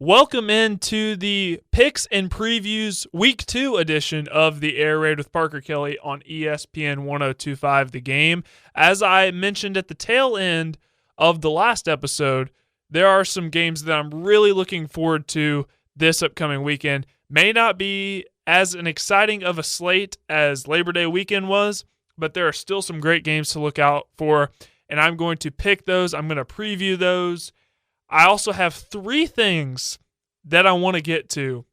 Welcome into the Picks and Previews Week 2 edition of the Air Raid with Parker Kelley on ESPN 1025 The Game. As I mentioned at the tail end of the last episode, there are some games that I'm really looking forward to this upcoming weekend. May not be as an exciting of a slate as Labor Day weekend was, but there are still some great games to look out for, and I'm going to pick those. I'm going to preview those. I also have three things that I want to get to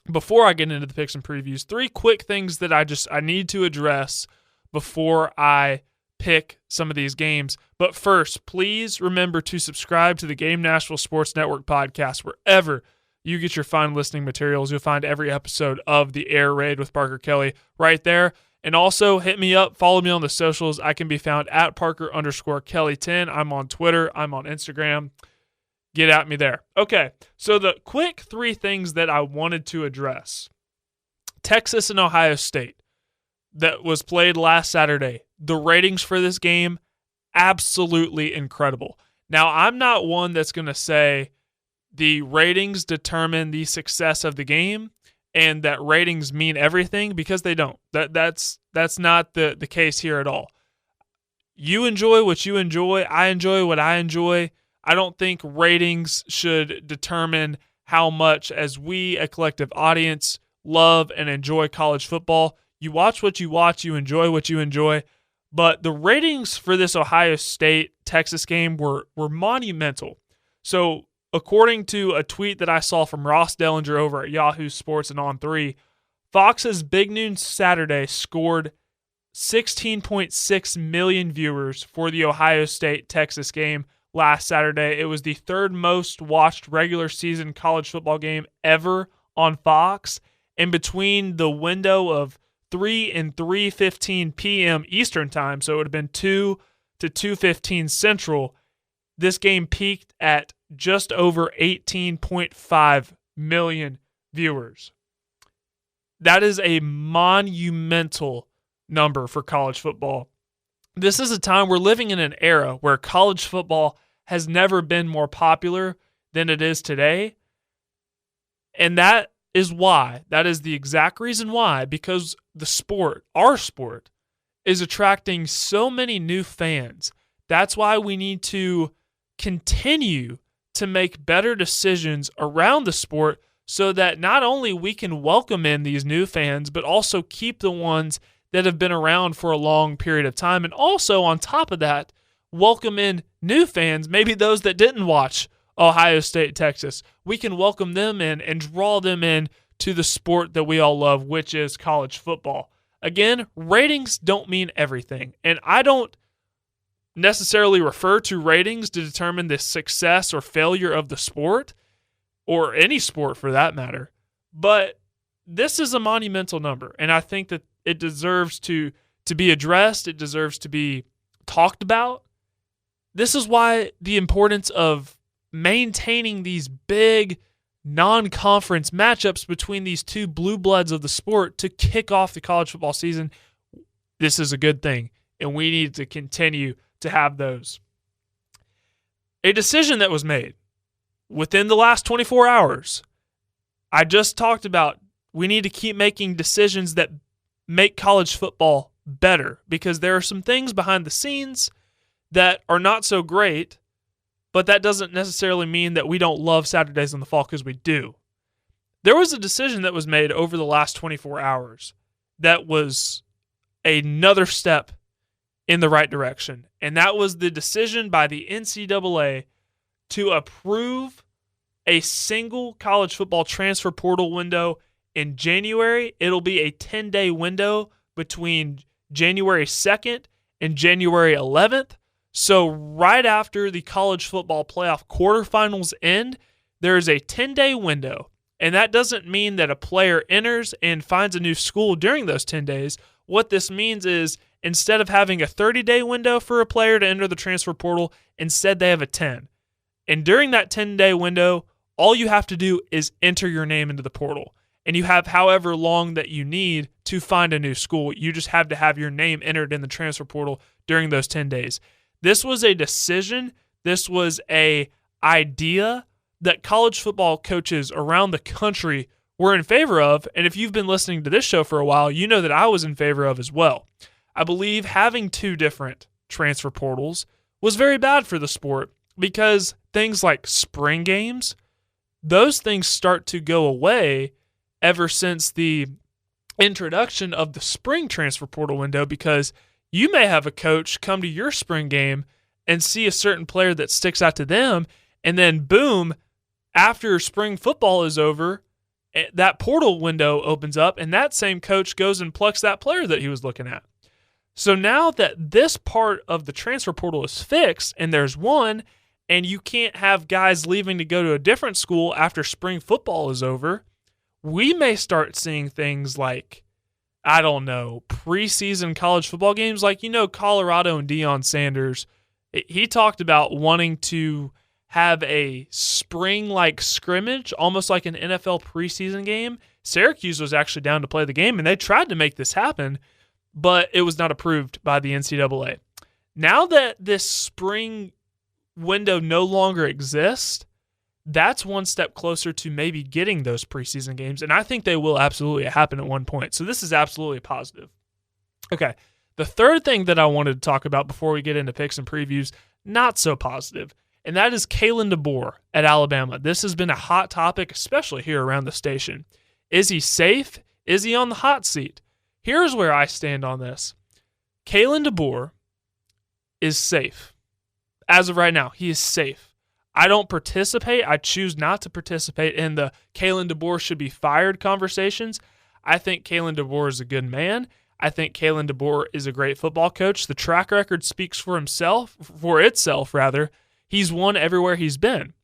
before I get into the picks and previews. Three quick things that I need to address before I pick some of these games. But first, please remember to subscribe to the Game Nashville Sports Network podcast wherever you get your fine listening materials. You'll find every episode of the Air Raid with Parker Kelley right there. And also hit me up, follow me on the socials. I can be found at Parker_Kelley10. I'm on Twitter. I'm on Instagram. Get at me there. Okay, so the quick three things that I wanted to address. Texas and Ohio State that was played last Saturday. The ratings for this game, absolutely incredible. Now, I'm not one that's going to say the ratings determine the success of the game and that ratings mean everything, because they don't. That's not the case here at all. You enjoy what you enjoy. I enjoy what I enjoy. I don't think ratings should determine how much, as we, a collective audience, love and enjoy college football. You watch what you watch, you enjoy what you enjoy. But the ratings for this Ohio State-Texas game were monumental. So according to a tweet that I saw from Ross Dellinger over at Yahoo Sports and On3, Fox's Big Noon Saturday scored 16.6 million viewers for the Ohio State-Texas game last Saturday. It was the third most watched regular season college football game ever on Fox. And between the window of 3 and 3:15 p.m. Eastern time, so it would have been 2 to 2:15 Central, this game peaked at just over 18.5 million viewers. That is a monumental number for college football. This is a time, we're living in an era where college football has never been more popular than it is today. And that is the exact reason why, because the sport, our sport, is attracting so many new fans. That's why we need to continue to make better decisions around the sport so that not only we can welcome in these new fans, but also keep the ones that have been around for a long period of time. And also, on top of that, welcome in new fans, maybe those that didn't watch Ohio State, Texas. We can welcome them in and draw them in to the sport that we all love, which is college football. Again, ratings don't mean everything. And I don't necessarily refer to ratings to determine the success or failure of the sport, or any sport for that matter. But this is a monumental number, and I think that it deserves to be addressed. It deserves to be talked about. This is why the importance of maintaining these big non-conference matchups between these two blue bloods of the sport to kick off the college football season. This is a good thing, and we need to continue to have those. A decision that was made within the last 24 hours. I just talked about we need to keep making decisions that make college football better, because there are some things behind the scenes that are not so great, but that doesn't necessarily mean that we don't love Saturdays in the fall, because we do. There was a decision that was made over the last 24 hours that was another step in the right direction, and that was the decision by the NCAA to approve a single college football transfer portal window in January. It'll be a 10-day window between January 2nd and January 11th. So right after the college football playoff quarterfinals end, there is a 10-day window. And that doesn't mean that a player enters and finds a new school during those 10 days. What this means is, instead of having a 30-day window for a player to enter the transfer portal, instead they have a 10. And during that 10-day window, all you have to do is enter your name into the portal. And you have however long that you need to find a new school. You just have to have your name entered in the transfer portal during those 10 days. This was a decision. This was an idea that college football coaches around the country were in favor of, and if you've been listening to this show for a while, you know that I was in favor of as well. I believe having 2 different transfer portals was very bad for the sport because things like spring games, those things start to go away ever since the introduction of the spring transfer portal window, because you may have a coach come to your spring game and see a certain player that sticks out to them, and then boom, after spring football is over, that portal window opens up, and that same coach goes and plucks that player that he was looking at. So now that this part of the transfer portal is fixed, and there's one, and you can't have guys leaving to go to a different school after spring football is over, we may start seeing things like, I don't know, preseason college football games. Like, Colorado and Deion Sanders, he talked about wanting to have a spring-like scrimmage, almost like an NFL preseason game. Syracuse was actually down to play the game, and they tried to make this happen, but it was not approved by the NCAA. Now that this spring window no longer exists, that's one step closer to maybe getting those preseason games, and I think they will absolutely happen at one point. So this is absolutely positive. Okay, the third thing that I wanted to talk about before we get into picks and previews, not so positive, and that is Kalen DeBoer at Alabama. This has been a hot topic, especially here around the station. Is he safe? Is he on the hot seat? Here's where I stand on this. Kalen DeBoer is safe. As of right now, he is safe. I don't participate. I choose not to participate in the Kalen DeBoer should be fired conversations. I think Kalen DeBoer is a good man. I think Kalen DeBoer is a great football coach. The track record speaks for itself. He's won everywhere he's been.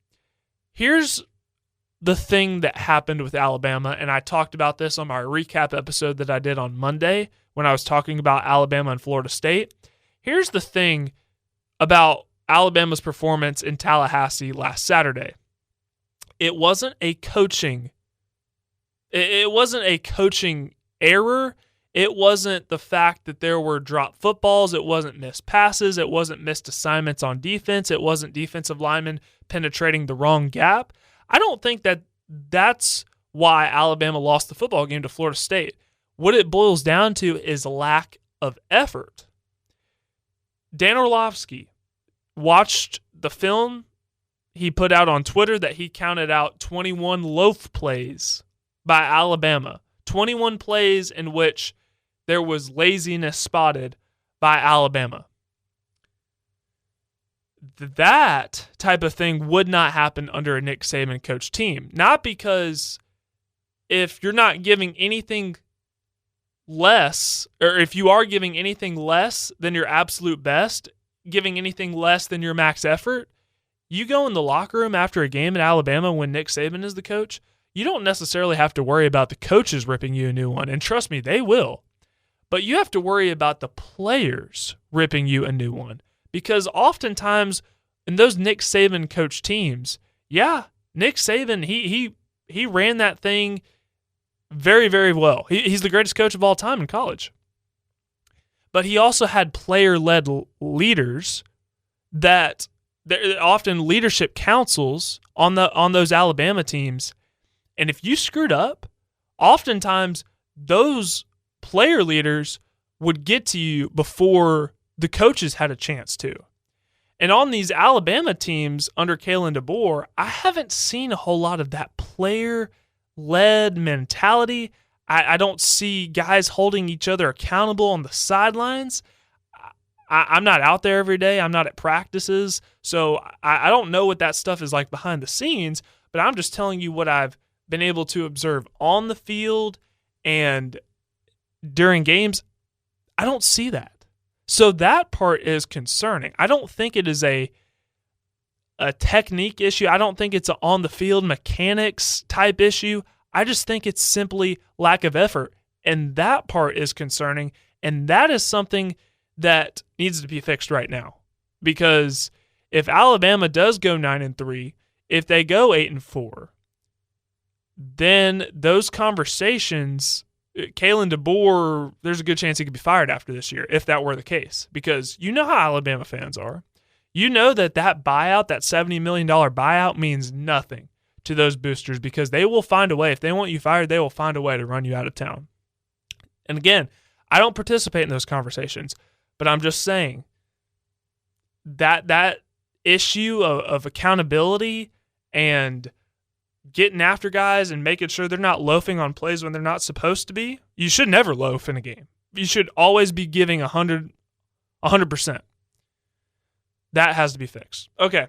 Here's the thing that happened with Alabama, and I talked about this on my recap episode that I did on Monday when I was talking about Alabama and Florida State. Here's the thing about Alabama's performance in Tallahassee last Saturday. It wasn't a coaching error. It wasn't the fact that there were dropped footballs. It wasn't missed passes. It wasn't missed assignments on defense. It wasn't defensive linemen penetrating the wrong gap. I don't think that that's why Alabama lost the football game to Florida State. What it boils down to is lack of effort. Dan Orlovsky watched the film. He put out on Twitter that he counted out 21 loaf plays by Alabama. 21 plays in which there was laziness spotted by Alabama. That type of thing would not happen under a Nick Saban coach team. Not because if you're not giving anything less, or if you are giving anything less than your absolute best, giving anything less than your max effort, you go in the locker room after a game at Alabama when Nick Saban is the coach, you don't necessarily have to worry about the coaches ripping you a new one. And trust me, they will. But you have to worry about the players ripping you a new one. Because oftentimes in those Nick Saban coach teams, Nick Saban, he ran that thing very, very well. He's the greatest coach of all time in college. But he also had player-led leaders that often leadership councils on those Alabama teams. And if you screwed up, oftentimes those player leaders would get to you before the coaches had a chance to. And on these Alabama teams under Kalen DeBoer, I haven't seen a whole lot of that player-led mentality. I don't see guys holding each other accountable on the sidelines. I'm not out there every day. I'm not at practices. So I don't know what that stuff is like behind the scenes, but I'm just telling you what I've been able to observe on the field and during games. I don't see that. So that part is concerning. I don't think it is a technique issue. I don't think it's an on-the-field mechanics type issue. I just think it's simply lack of effort. And that part is concerning. And that is something that needs to be fixed right now. Because if Alabama does go 9-3, if they go 8-4, then those conversations, Kalen DeBoer, there's a good chance he could be fired after this year, if that were the case. Because you know how Alabama fans are. You know that buyout, that $70 million buyout, means nothing. to those boosters because they will find a way. If they want you fired, they will find a way to run you out of town. And again, I don't participate in those conversations, but I'm just saying that issue of accountability and getting after guys and making sure they're not loafing on plays when they're not supposed to be. You should never loaf in a game. You should always be giving 100%. That has to be fixed. Okay.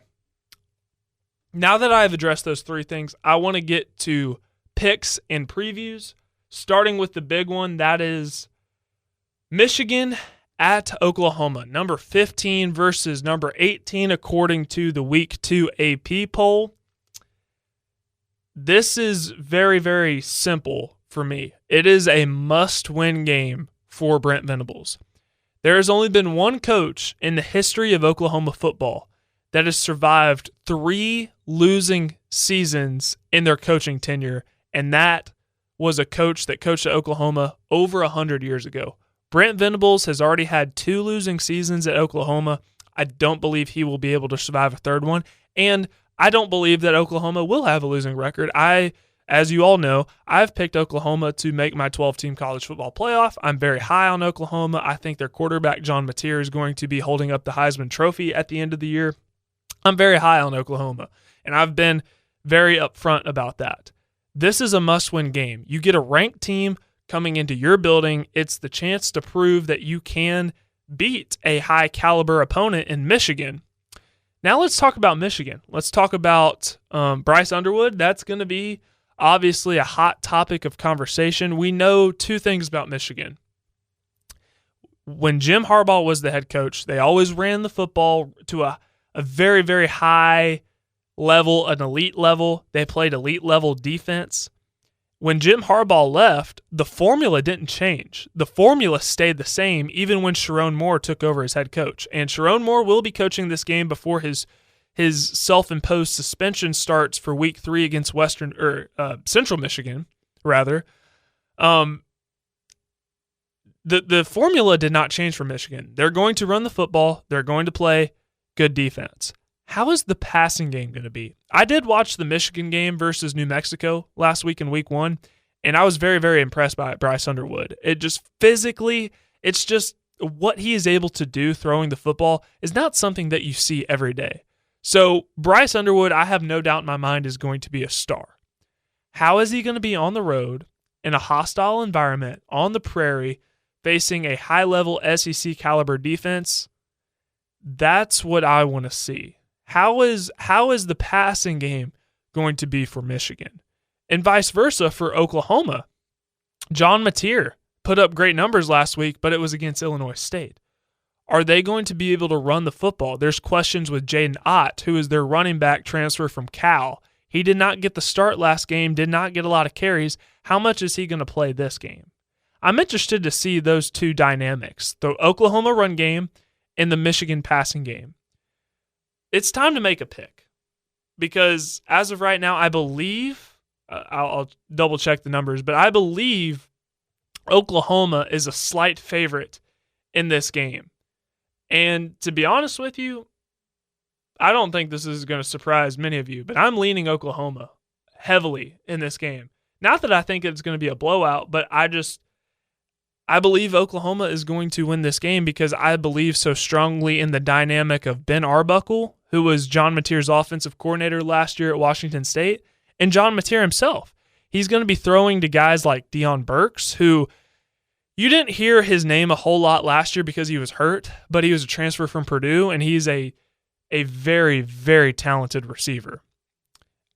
Now that I've addressed those three things, I want to get to picks and previews, starting with the big one. That is Michigan at Oklahoma, number 15 versus number 18, according to the Week 2 AP poll. This is very, very simple for me. It is a must-win game for Brent Venables. There has only been one coach in the history of Oklahoma football that has survived 3 losing seasons in their coaching tenure, and that was a coach that coached at Oklahoma over 100 years ago. Brent Venables has already had 2 losing seasons at Oklahoma. I don't believe he will be able to survive a third one, and I don't believe that Oklahoma will have a losing record. As you all know, I've picked Oklahoma to make my 12-team college football playoff. I'm very high on Oklahoma. I think their quarterback, John Mateer, is going to be holding up the Heisman Trophy at the end of the year. I'm very high on Oklahoma, and I've been very upfront about that. This is a must-win game. You get a ranked team coming into your building. It's the chance to prove that you can beat a high-caliber opponent in Michigan. Now let's talk about Michigan. Let's talk about Bryce Underwood. That's going to be obviously a hot topic of conversation. We know 2 things about Michigan. When Jim Harbaugh was the head coach, they always ran the football to a very, very high level, an elite level. They played elite level defense. When Jim Harbaugh left, the formula didn't change. The formula stayed the same even when Sharon Moore took over as head coach. And Sharon Moore will be coaching this game before his self-imposed suspension starts for Week 3 against Central Michigan, rather. The formula did not change for Michigan. They're going to run the football. They're going to play good defense. How is the passing game going to be? I did watch the Michigan game versus New Mexico last week in Week 1, and I was very, very impressed by Bryce Underwood. It just physically, it's just what he is able to do throwing the football is not something that you see every day. So Bryce Underwood, I have no doubt in my mind, is going to be a star. How is he going to be on the road in a hostile environment on the prairie facing a high-level SEC caliber defense? That's what I want to see. How is the passing game going to be for Michigan? And vice versa for Oklahoma. John Mateer put up great numbers last week, but it was against Illinois State. Are they going to be able to run the football? There's questions with Jaden Ott, who is their running back transfer from Cal. He did not get the start last game, did not get a lot of carries. How much is he going to play this game? I'm interested to see those 2 dynamics, the Oklahoma run game and the Michigan passing game. It's time to make a pick because as of right now, I believe, I'll double-check the numbers, but I believe Oklahoma is a slight favorite in this game. And to be honest with you, I don't think this is going to surprise many of you, but I'm leaning Oklahoma heavily in this game. Not that I think it's going to be a blowout, but I believe Oklahoma is going to win this game because I believe so strongly in the dynamic of Ben Arbuckle, who was John Mateer's offensive coordinator last year at Washington State, and John Mateer himself. He's going to be throwing to guys like Deion Burks, who you didn't hear his name a whole lot last year because he was hurt, but he was a transfer from Purdue, and he's a very, very talented receiver.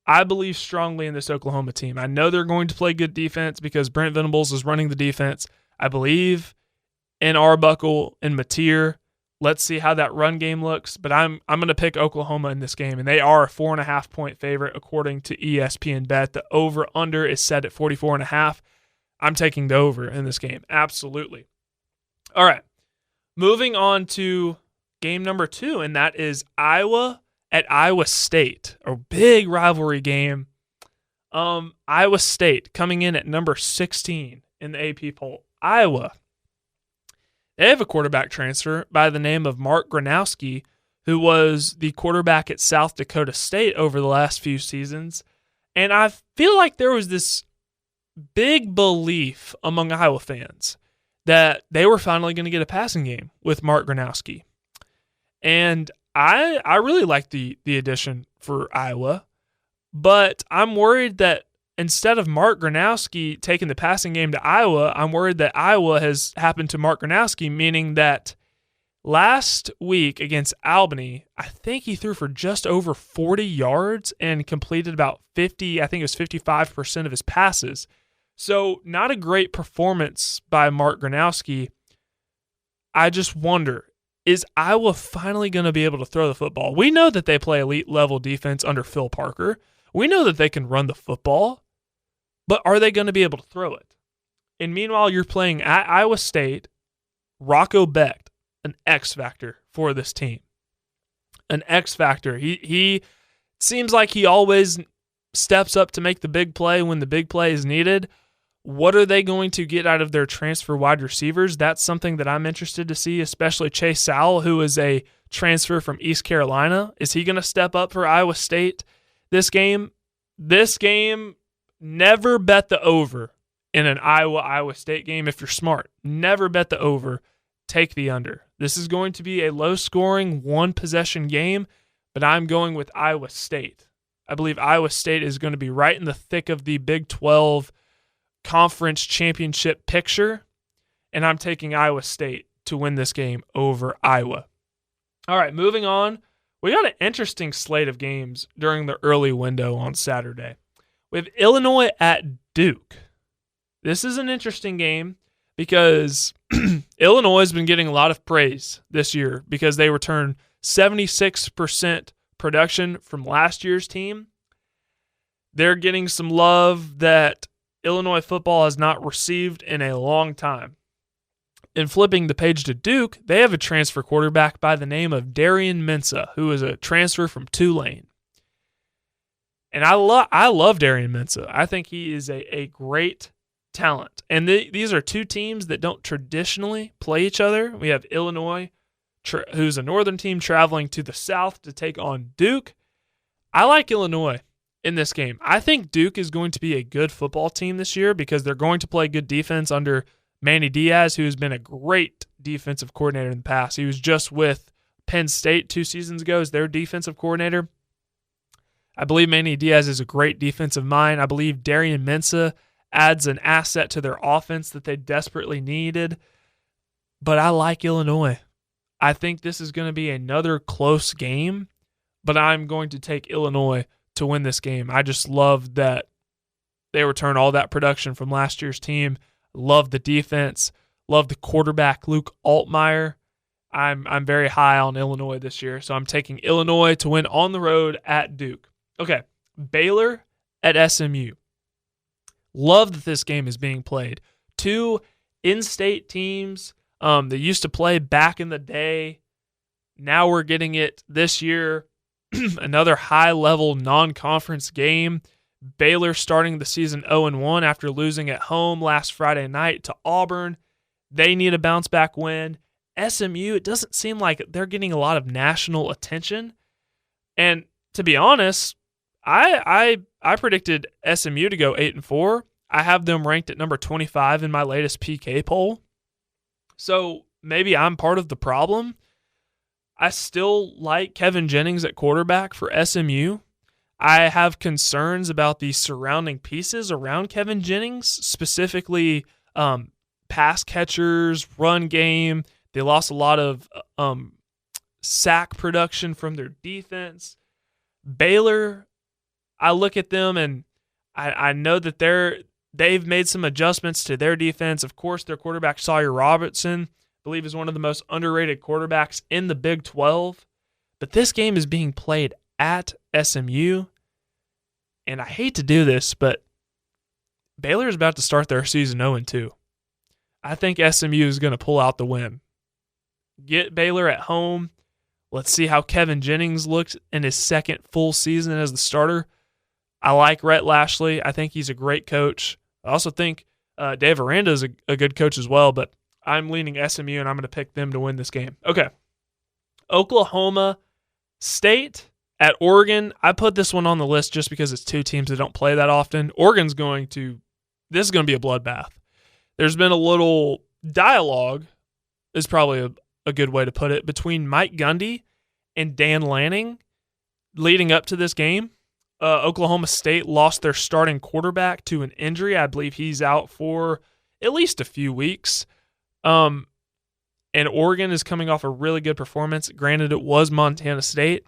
I believe strongly in this Oklahoma team. I know they're going to play good defense because Brent Venables is running the defense. I believe in Arbuckle and Mateer. Let's see how that run game looks, but I'm going to pick Oklahoma in this game, and they are a 4.5-point favorite according to ESPN Bet. The over-under is set at 44.5. I'm taking the over in this game, absolutely. All right, moving on to game number 2, and that is Iowa at Iowa State, a big rivalry game. Iowa State coming in at number 16 in the AP poll. Iowa, they have a quarterback transfer by the name of Mark Gronowski, who was the quarterback at South Dakota State over the last few seasons. And I feel like there was this big belief among Iowa fans that they were finally going to get a passing game with Mark Gronowski. And I really like the addition for Iowa, but I'm worried that instead of Mark Gronowski taking the passing game to Iowa, I'm worried that Iowa has happened to Mark Gronowski, meaning that last week against Albany, I think he threw for just over 40 yards and completed about 50, I think it was 55% of his passes. So not a great performance by Mark Gronowski. I just wonder, is Iowa finally going to be able to throw the football? We know that they play elite level defense under Phil Parker. We know that they can run the football, but are they going to be able to throw it? And meanwhile, you're playing at Iowa State, Rocco Becht, an X factor for this team. An X factor. He seems like he always steps up to make the big play when the big play is needed. What are they going to get out of their transfer wide receivers? That's something that I'm interested to see, especially Chase Sowell, who is a transfer from East Carolina. Is he going to step up for Iowa State this game? This game, never bet the over in an Iowa State game if you're smart. Never bet the over. Take the under. This is going to be a low-scoring, one-possession game, but I'm going with Iowa State. I believe Iowa State is going to be right in the thick of the Big 12 conference championship picture, and I'm taking Iowa State to win this game over Iowa. All right, moving on. We got an interesting slate of games during the early window on Saturday. We have Illinois at Duke. This is an interesting game because Illinois has been getting a lot of praise this year because they returned 76% production from last year's team. They're getting some love that Illinois football has not received in a long time. In flipping the page to Duke, they have a transfer quarterback by the name of Darian Mensah, who is a transfer from Tulane. And I love Darian Mensah. I think he is a great talent. And these are two teams that don't traditionally play each other. We have Illinois, who's a northern team, traveling to the south to take on Duke. I like Illinois in this game. I think Duke is going to be a good football team this year because they're going to play good defense under Manny Diaz, who has been a great defensive coordinator in the past. He was just with Penn State 2 seasons ago as their defensive coordinator. I believe Manny Diaz is a great defensive mind. I believe Darian Mensah adds an asset to their offense that they desperately needed. But I like Illinois. I think this is going to be another close game, but I'm going to take Illinois to win this game. I just love that they return all that production from last year's team. Love the defense. Love the quarterback, Luke Altmaier. I'm very high on Illinois this year, so I'm taking Illinois to win on the road at Duke. Okay, Baylor at SMU. Love that this game is being played. Two in-state teams that used to play back in the day. Now we're getting it this year. Another high-level non-conference game. Baylor starting the season 0-1 after losing at home last Friday night to Auburn. They need a bounce-back win. SMU, it doesn't seem like they're getting a lot of national attention. And to be honest, I predicted SMU to go 8-4. I have them ranked at number 25 in my latest PK poll. So maybe I'm part of the problem. I still like Kevin Jennings at quarterback for SMU. I have concerns about the surrounding pieces around Kevin Jennings, specifically pass catchers, run game. They lost a lot of sack production from their defense. Baylor, I look at them and I know that they've made some adjustments to their defense. Of course, their quarterback Sawyer Robertson, I believe, is one of the most underrated quarterbacks in the Big 12. But this game is being played at SMU, and I hate to do this, but Baylor is about to start their season 0-2. I think SMU is going to pull out the win. Get Baylor at home. Let's see how Kevin Jennings looks in his second full season as the starter. I like Rhett Lashley. I think he's a great coach. I also think Dave Aranda is a good coach as well, but I'm leaning SMU, and I'm going to pick them to win this game. Okay. Oklahoma State At Oregon, I put this one on the list just because it's two teams that don't play that often. This is going to be a bloodbath. There's been a little dialogue, is probably a good way to put it, between Mike Gundy and Dan Lanning leading up to this game. Oklahoma State lost their starting quarterback to an injury. I believe he's out for at least a few weeks. And Oregon is coming off a really good performance. Granted, it was Montana State,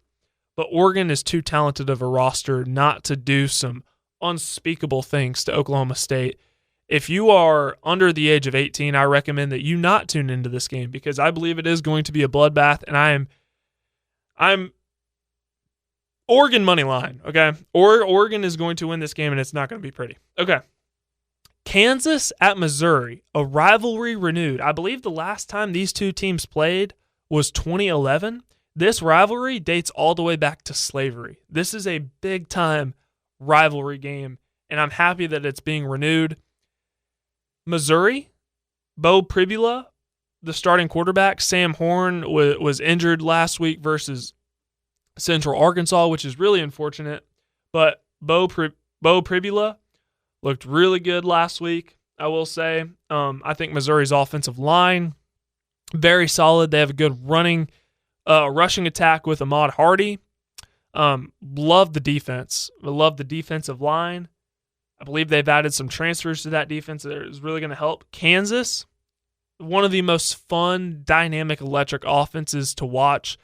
but Oregon is too talented of a roster not to do some unspeakable things to Oklahoma State. If you are under the age of 18, I recommend that you not tune into this game because I believe it is going to be a bloodbath, and I'm Oregon money line, okay? Oregon is going to win this game, and it's not going to be pretty. Okay. Kansas at Missouri, a rivalry renewed. I believe the last time these two teams played was 2011. This rivalry dates all the way back to slavery. This is a big-time rivalry game, and I'm happy that it's being renewed. Missouri, Bo Pribula, the starting quarterback. Sam Horn was injured last week versus Central Arkansas, which is really unfortunate. But Bo Pribula looked really good last week, I will say. I think Missouri's offensive line, very solid. They have a good rushing attack with Ahmad Hardy. Love the defense. I love the defensive line. I believe they've added some transfers to that defense that is really going to help. Kansas, one of the most fun, dynamic, electric offenses to watch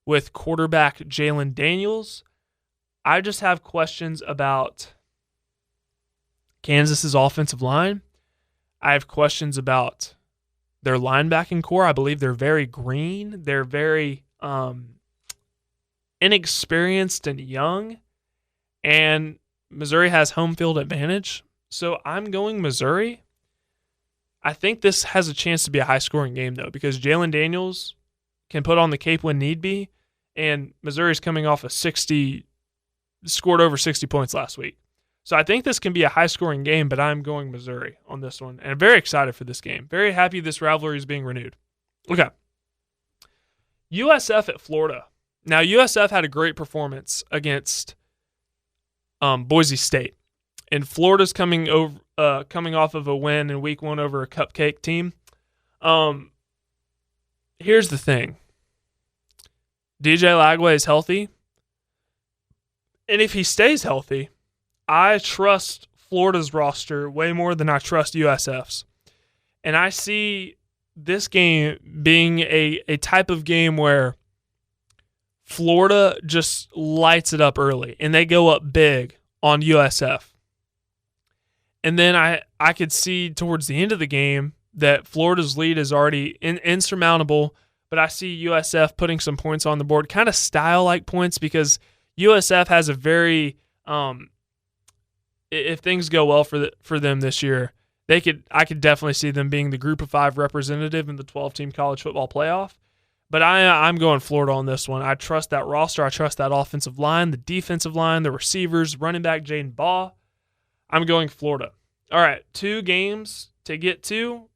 with quarterback Jalen Daniels. I just have questions about Kansas's offensive line. I have questions about their linebacking core. I believe they're very green. They're very inexperienced and young. And Missouri has home field advantage. So I'm going Missouri. I think this has a chance to be a high-scoring game, though, because Jalen Daniels can put on the cape when need be, and Missouri's coming off scored over 60 points last week. So I think this can be a high-scoring game, but I'm going Missouri on this one, and I'm very excited for this game. Very happy this rivalry is being renewed. Okay. USF at Florida. Now, USF had a great performance against Boise State, and Florida's coming off of a win in week 1 over a cupcake team. Here's the thing. DJ Lagway is healthy, and if he stays healthy, I trust Florida's roster way more than I trust USF's. And I see this game being a type of game where Florida just lights it up early, and they go up big on USF. And then I could see towards the end of the game that Florida's lead is already insurmountable, but I see USF putting some points on the board, kind of style-like points, because USF has a very if things go well for them this year, I could definitely see them being the Group of 5 representative in the 12-team college football playoff. But I'm going Florida on this one. I trust that roster. I trust that offensive line, the defensive line, the receivers, running back Jaden Baugh. I'm going Florida. All right, 2 games to get to.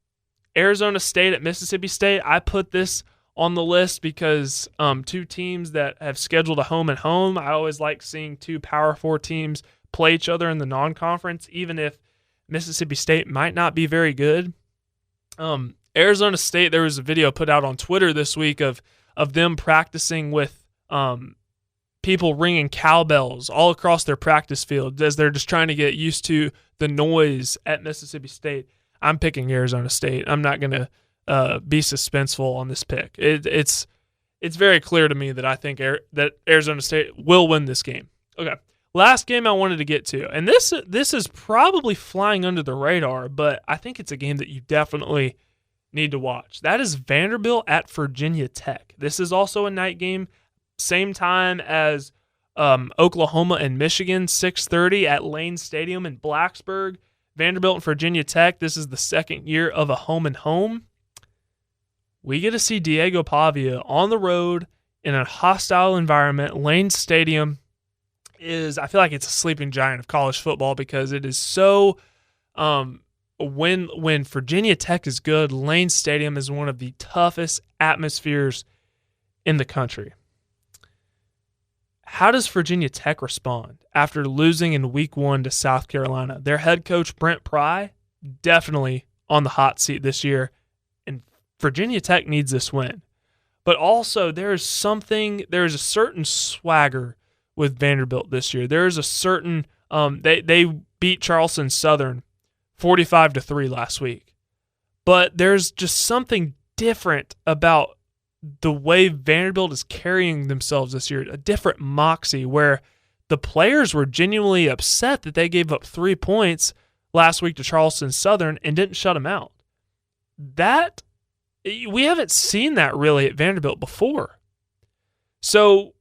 Arizona State at Mississippi State. I put this on the list because 2 teams that have scheduled a home and home. I always like seeing 2 Power 4 teams play each other in the non-conference, even if Mississippi State might not be very good. Arizona State, there was a video put out on Twitter this week of them practicing with people ringing cowbells all across their practice field as they're just trying to get used to the noise at Mississippi State. I'm picking Arizona State. I'm not going to be suspenseful on this pick. It's very clear to me that I think that Arizona State will win this game. Okay. Last game I wanted to get to, and this is probably flying under the radar, but I think it's a game that you definitely need to watch. That is Vanderbilt at Virginia Tech. This is also a night game, same time as Oklahoma and Michigan, 6:30 at Lane Stadium in Blacksburg. Vanderbilt and Virginia Tech, this is the second year of a home and home. We get to see Diego Pavia on the road in a hostile environment. Lane Stadium I feel like it's a sleeping giant of college football because it is so when Virginia Tech is good, Lane Stadium is one of the toughest atmospheres in the country. how does Virginia Tech respond after losing in week 1 to South Carolina? Their head coach, Brent Pry, definitely on the hot seat this year, and Virginia Tech needs this win. But also, there is a certain swagger with Vanderbilt this year. There is a certain they beat Charleston Southern 45-3 last week. But there's just something different about the way Vanderbilt is carrying themselves this year, a different moxie where the players were genuinely upset that they gave up 3 points last week to Charleston Southern and didn't shut them out. We haven't seen that really at Vanderbilt before. So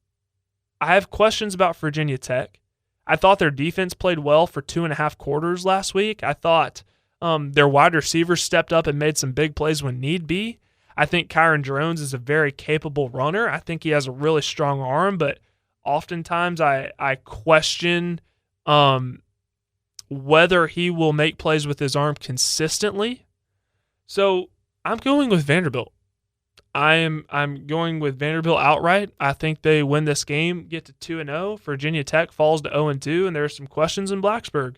I have questions about Virginia Tech. I thought their defense played well for 2.5 quarters last week. I thought their wide receivers stepped up and made some big plays when need be. I think Kyron Jones is a very capable runner. I think he has a really strong arm, but oftentimes I question whether he will make plays with his arm consistently. So I'm going with Vanderbilt. I'm going with Vanderbilt outright. I think they win this game, get to 2-0. Virginia Tech falls to 0-2, and there's some questions in Blacksburg.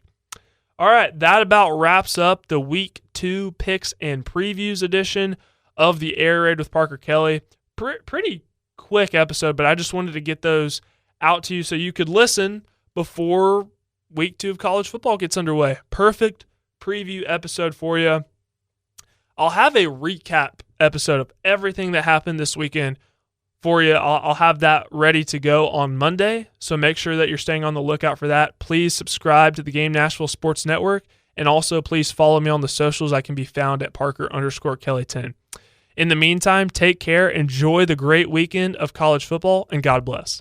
All right, that about wraps up the Week 2 picks and previews edition of the Air Raid with Parker Kelley. Pretty quick episode, but I just wanted to get those out to you so you could listen before Week 2 of college football gets underway. Perfect preview episode for you. I'll have a recap episode of everything that happened this weekend for you. I'll have that ready to go on Monday, so make sure that you're staying on the lookout for that. Please subscribe to the Game Nashville Sports Network, and also please follow me on the socials. I can be found at Parker_Kelley10. In the meantime, take care, enjoy the great weekend of college football, and God bless.